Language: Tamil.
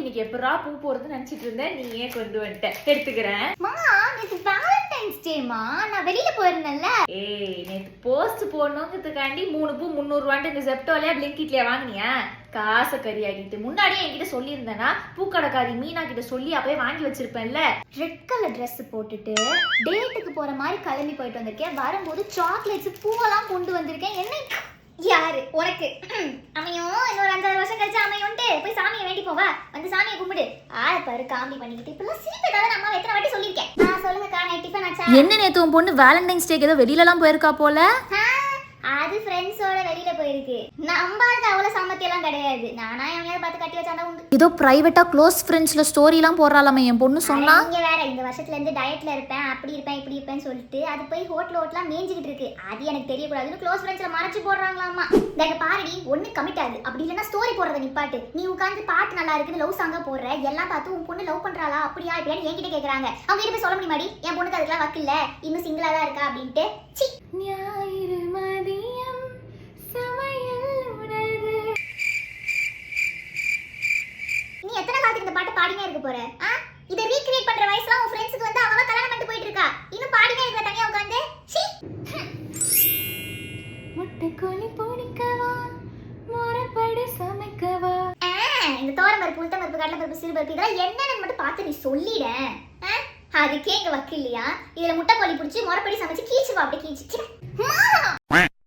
சாமிக்கு இன்னைக்கு எப்படா பூ போறதுன்னு நினைச்சிட்டு இருந்தேன். நீ ஏன் கொண்டு வந்துட்ட? எடுத்துக்கிறேன். நேத்து வேலண்டைன்ஸ் டேமா, நான் வெளியில போயிருந்தேன்ல. நேத்து போஸ்ட் போடணுங்கிறதுக்காண்டி 3 பூ 300 ரூபான்ட்டு இந்த ஜெப்டோலயா பிளிங்கிட்லயா வாங்கினியா? காசை கறி ஆகிட்டு முன்னாடியே என்கிட்ட சொல்லியிருந்தேனா பூக்கடைக்காரி மீனா கிட்ட சொல்லி அப்பவே வாங்கி வச்சிருப்பேன்ல. ரெட் கலர் ட்ரெஸ் போட்டுட்டு டேட்டுக்கு போற மாதிரி கிளம்பி போயிட்டு வந்திருக்கேன். வரும்போது சாக்லேட்ஸ் பூவெல்லாம் கொண்டு வந்திருக்கேன். என்ன யாரு உனக்கு அமையும்? இன்னொரு 5 வருஷம் கழிச்சு அமையும்ட்டு போய் சாமியை வேண்டி போவா. வந்து சாமியை கும்பிடு. ஆளை பாரு காமெடி பண்ணிக்கிட்டு. இப்பெல்லாம் சிரிப்பேன். நம்ம எத்தனை வாட்டி சொல்லியிருக்கேன். சொல்லுங்கக்கா, நான் டிஃபன் ஆச்சா? என்ன நேத்து உன் பொண்ணு வேலண்டைன்ஸ் டேக்கு ஏதோ வெளியிலலாம் போயிருக்கா போல? அது ஃப்ரெண்ட்ஸோட வெளியில போயிருக்கு. நம்மளுக்கு அவ்வளவு சம்மத்தியெல்லாம் கிடையாது. நானா எவனையாவது பார்த்து கட்டி வச்சாண்டா உண்டு. ஏதோ பிரைவேட்டா க்ளோஸ் ஃப்ரெண்ட்ஸ்ல ஸ்டோரிலாம் போடுறாளாமே என் பொண்ணு சொன்னா. இங்க வேற இந்த வருஷத்துல இருந்து டயட்ல இருப்பேன், அப்படி இருப்பேன், இப்படி இருப்பேன்னு சொல்லிட்டு அது போய் ஹோட்டல்லாம் மேய்ஞ்சிக்கிட்டு இருக்கு. அது எனக்கு தெரியக்கூடாதுன்னு க்ளோஸ் ஃப்ரெண்ட்ஸ்ல மறைச்சு போடுறாங்களாமா. இந்த பாரடி ஒண்ணு கமிட் ஆகுது. அப்படி இல்லைன்னா ஸ்டோரி போடுறத நிப்பாட்டு. நீ உட்காந்து பாட்டு நல்லா இருக்குன்னு லவ் சாங்கா போடுற. எல்லாம் பார்த்து உன் பொண்ணு லவ் பண்றாளா அப்படியா இப்படியான்னு என்கிட்ட கேக்குறாங்க. அவங்க கிட்ட போய் சொல்ல முடியுமாடி என் பொண்ணுக்கு அதுக்கெல்லாம் வக்கில்ல, இன்னும் சிங்கிளா தான் இருக்கா அப்படின்ட்டு? சி ஞாயிறு மதியம் நீ எத்தனை காலத்துக்கு இந்த பாட்டு பாடினே இருக்க போற? இத ரீக்ரியேட் பண்ற வயசுல உன் ஃப்ரெண்ட்ஸ்க்கு வந்து அவ கல்யாணம் பண்ணிட்டு போயிட்டு இருக்கா. இன்னும் பாடினே இருக்க தனியா உட்கார்ந்து. சீ முட்டை கோழி பொடிக்கவா மொரப்படி சமைக்கவா. இந்த தோரம் பருப்பு, உளுத்தம் பருப்பு, கடலை பருப்பு, சிறு பருப்பு இதெல்லாம் என்னன்னு மட்டும் பார்த்து நீ சொல்லிட. அதுக்கே இங்க வக்கு இல்லையா? இதுல முட்டை கோழி பிடிச்சி மொரப்படி சமைச்சு கீச்சுவா. அப்படி கீச்சு